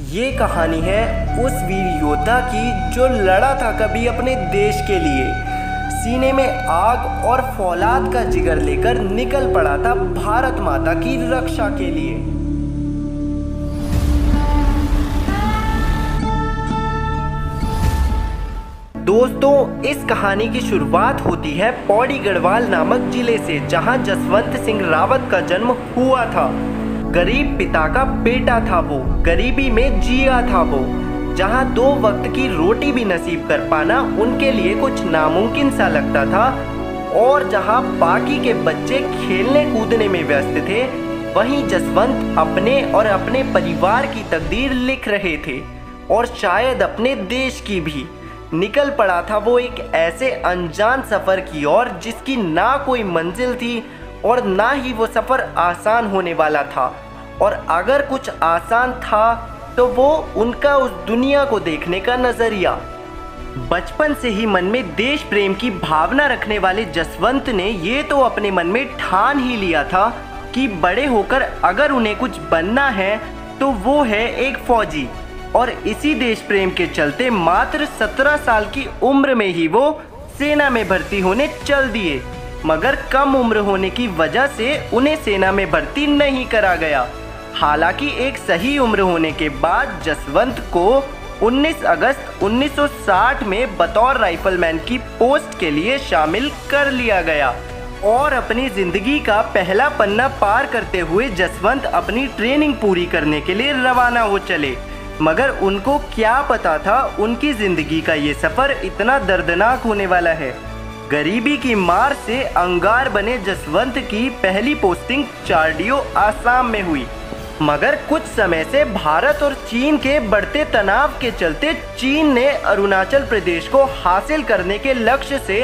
ये कहानी है उस वीर योद्धा की जो लड़ा था कभी अपने देश के लिए, सीने में आग और फौलाद का जिगर लेकर निकल पड़ा था भारत माता की रक्षा के लिए। दोस्तों, इस कहानी की शुरुआत होती है पौड़ी गढ़वाल नामक जिले से, जहां जसवंत सिंह रावत का जन्म हुआ था। गरीब पिता का बेटा था वो, गरीबी में जिया था वो, जहां 2 वक्त की रोटी भी नसीब कर पाना उनके लिए कुछ नामुमकिन सा लगता था, और जहां बाकी के बच्चे खेलने कूदने में व्यस्त थे, वहीं जसवंत अपने और अपने परिवार की तकदीर लिख रहे थे, और शायद अपने देश की भी। निकल पड़ा था वो एक ऐसे अनजान सफ़र की ओर जिसकी ना कोई मंजिल थी और ना ही वो सफ़र आसान होने वाला था, और अगर कुछ आसान था तो वो उनका उस दुनिया को देखने का नज़रिया। बचपन से ही मन में देश प्रेम की भावना रखने वाले जसवंत ने ये तो अपने मन में ठान ही लिया था कि बड़े होकर अगर उन्हें कुछ बनना है तो वो है एक फौजी, और इसी देश प्रेम के चलते मात्र 17 साल की उम्र में ही वो सेना में भर्ती होने चल दिए। मगर कम उम्र होने की वजह से उन्हें सेना में भर्ती नहीं करा गया। हालांकि एक सही उम्र होने के बाद जसवंत को 19 अगस्त 1960 में बतौर राइफलमैन की पोस्ट के लिए शामिल कर लिया गया, और अपनी जिंदगी का पहला पन्ना पार करते हुए जसवंत अपनी ट्रेनिंग पूरी करने के लिए रवाना हो चले। मगर उनको क्या पता था उनकी जिंदगी का ये सफर इतना दर्दनाक होने वाला है। गरीबी की मार से अंगार बने जसवंत की पहली पोस्टिंग चारडियो आसाम में हुई, मगर कुछ समय से भारत और चीन के बढ़ते तनाव के चलते चीन ने अरुणाचल प्रदेश को हासिल करने के लक्ष्य से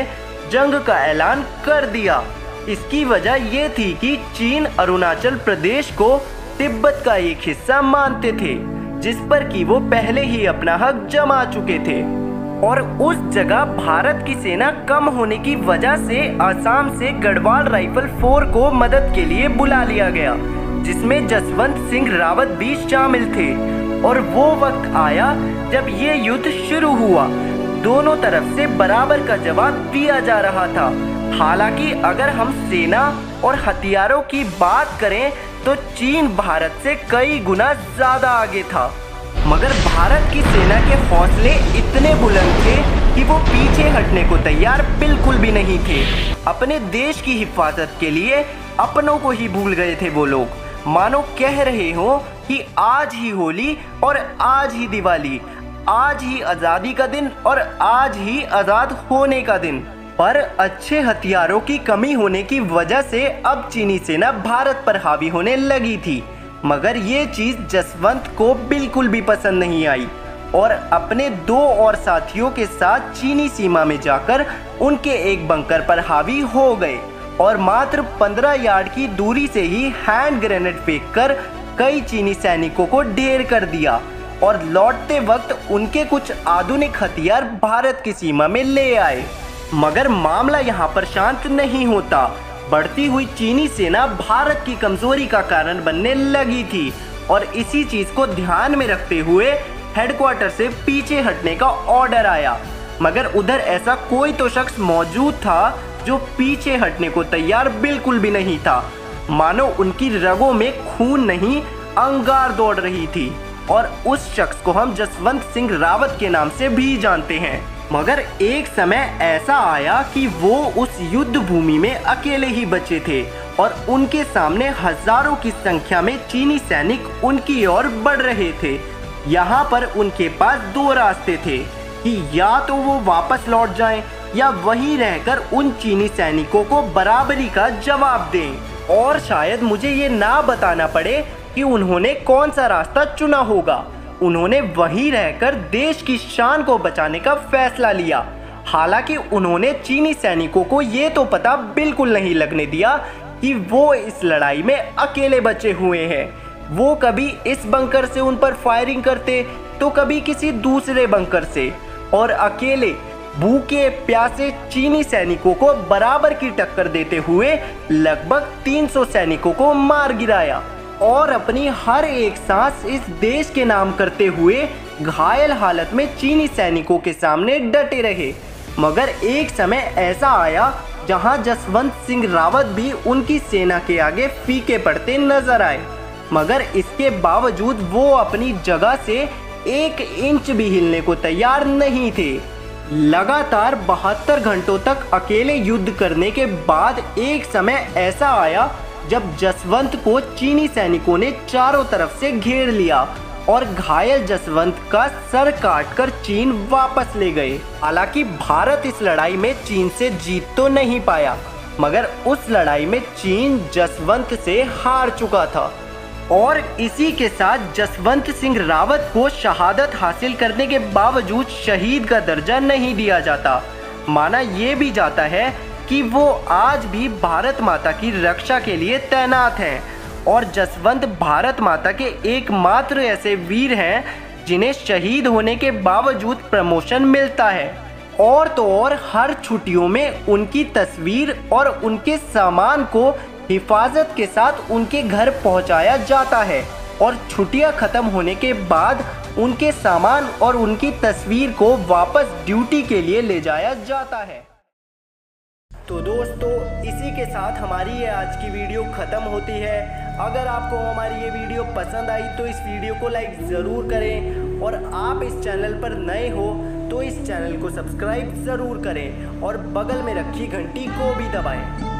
जंग का ऐलान कर दिया। इसकी वजह ये थी कि चीन अरुणाचल प्रदेश को तिब्बत का एक हिस्सा मानते थे, जिस पर कि वो पहले ही अपना हक जमा चुके थे, और उस जगह भारत की सेना कम होने की वजह से असम से गढ़वाल राइफल 4 को मदद के लिए बुला लिया गया, जिसमें जसवंत सिंह रावत भी शामिल थे। और वो वक्त आया जब ये युद्ध शुरू हुआ। दोनों तरफ से बराबर का जवाब दिया जा रहा था। हालांकि अगर हम सेना और हथियारों की बात करें तो चीन भारत से कई गुना ज्यादा आगे था, मगर भारत की सेना के हौसले इतने बुलंद थे कि वो पीछे हटने को तैयार बिल्कुल भी नहीं थे। अपने देश की हिफाजत के लिए अपनों को ही भूल गए थे वो लोग, मानो कह रहे हो कि आज ही होली और आज ही दिवाली, आज ही आज़ादी का दिन और आज ही आज़ाद होने का दिन। पर अच्छे हथियारों की कमी होने की वजह से अब चीनी सेना भारत पर हावी होने लगी थी, मगर ये चीज़ जसवंत को बिल्कुल भी पसंद नहीं आई, और अपने 2 और साथियों के साथ चीनी सीमा में जाकर उनके एक बंकर पर हावी हो गए, और मात्र 15 यार्ड की दूरी से ही हैंड ग्रेनेड फेंककर कई चीनी सैनिकों को ढेर कर दिया, और लौटते वक्त उनके कुछ आधुनिक हथियार भारत की सीमा में ले आए। मगर मामला यहाँ पर शांत नहीं होता। बढ़ती हुई चीनी सेना भारत की कमजोरी का कारण बनने लगी थी, और इसी चीज को ध्यान में रखते हुए हेडक्वार्टर से पीछे हटने का ऑर्डर आया। मगर उधर ऐसा कोई तो शख्स मौजूद था जो पीछे हटने को तैयार बिल्कुल भी नहीं था, मानो उनकी रगों में खून नहीं अंगार दौड़ रही थी, और उस शख्स को हम जसवंत सिंह रावत के नाम से भी जानते हैं। मगर एक समय ऐसा आया कि वो उस युद्ध भूमि में अकेले ही बचे थे, और उनके सामने हजारों की संख्या में चीनी सैनिक उनकी ओर बढ़ रहे थे। यहाँ पर उनके पास 2 रास्ते थे कि या तो वो वापस लौट जाएं या वहीं रहकर उन चीनी सैनिकों को बराबरी का जवाब दें। और शायद मुझे ये ना बताना पड़े कि उन्होंने कौन सा रास्ता चुना होगा। उन्होंने वहीं रहकर देश की शान को बचाने का फैसला लिया। हालांकि उन्होंने चीनी सैनिकों को ये तो पता बिल्कुल नहीं लगने दिया कि वो इस लड़ाई में अकेले बचे हुए हैं। वो कभी इस बंकर से उन पर फायरिंग करते तो कभी किसी दूसरे बंकर से, और अकेले भूखे प्यासे चीनी सैनिकों को बराबर की टक्कर देते हुए लगभग 300 सैनिकों को मार गिराया। और अपनी हर एक सांस इस देश के नाम करते हुए घायल हालत में चीनी सैनिकों के सामने डटे रहे। मगर एक समय ऐसा आया जहां जसवंत सिंह रावत भी उनकी सेना के आगे फीके पड़ते नजर आए, मगर इसके बावजूद वो अपनी जगह से 1 इंच भी हिलने को तैयार नहीं थे। लगातार 72 घंटों तक अकेले युद्ध करने के बाद एक समय ऐसा आया जब जसवंत को चीनी सैनिकों ने चारों तरफ से घेर लिया और घायल जसवंत का सर काटकर चीन वापस ले गए। हालांकि भारत इस लड़ाई में चीन से जीत तो नहीं पाया, मगर उस लड़ाई में चीन जसवंत से हार चुका था और इसी के साथ जसवंत सिंह रावत को शहादत हासिल करने के बावजूद शहीद का दर्जा नहीं दिया जाता। माना ये भी जाता है कि वो आज भी भारत माता की रक्षा के लिए तैनात हैं और जसवंत भारत माता के एकमात्र ऐसे वीर हैं जिन्हें शहीद होने के बावजूद प्रमोशन मिलता है। और तो और हर छुट्टियों में उनकी तस्वीर और उनके सामान को हिफाजत के साथ उनके घर पहुंचाया जाता है और छुट्टियां खत्म होने के बाद उनके सामान और उनकी तस्वीर को वापस ड्यूटी के लिए ले जाया जाता है। तो दोस्तों, इसी के साथ हमारी ये आज की वीडियो ख़त्म होती है। अगर आपको हमारी ये वीडियो पसंद आई तो इस वीडियो को लाइक ज़रूर करें और आप इस चैनल पर नए हो तो इस चैनल को सब्सक्राइब ज़रूर करें और बगल में रखी घंटी को भी दबाएं।